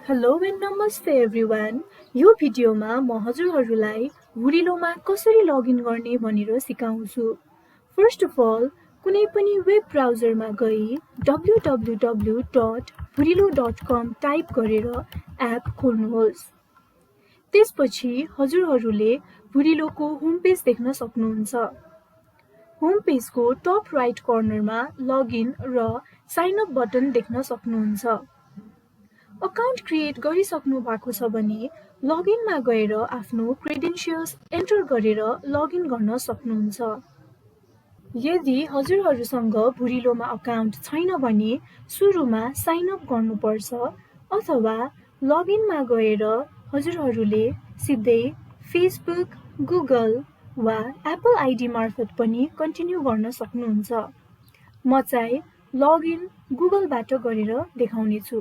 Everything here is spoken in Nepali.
हेलो एन्ड नमस्ते एभ्रिवान। यो भिडियोमा म हजुरहरूलाई भुरिलोमा कसरी लगइन गर्ने भनेर सिकाउँछु। फर्स्ट अफ अल कुनै पनि वेब ब्राउजरमा गई www.vurilo.com टाइप गरेर एप खोल्नुहोस्। त्यसपछि हजुरहरूले भुरिलोको होम पेज देख्न सक्नुहुन्छ। होम पेजको टप राइट कर्नरमा लगइन र साइन अप बटन देख्न सक्नुहुन्छ। अकाउन्ट क्रिएट गरिसक्नु भएको छ भने लगइनमा गएर आफ्नो क्रेडेन्शियल्स एन्टर गरेर लगइन गर्न सक्नुहुन्छ। यदि हजुरहरूसँग भुरिलोमा अकाउन्ट छैन भने सुरुमा साइन अप गर्नुपर्छ अथवा लगइनमा गएर हजुरहरूले सिधै फेसबुक, गुगल वा एप्पल आइडी मार्फत पनि कन्टिन्यू गर्न सक्नुहुन्छ। म चाहिँ लगइन गुगलबाट गरेर देखाउनेछु।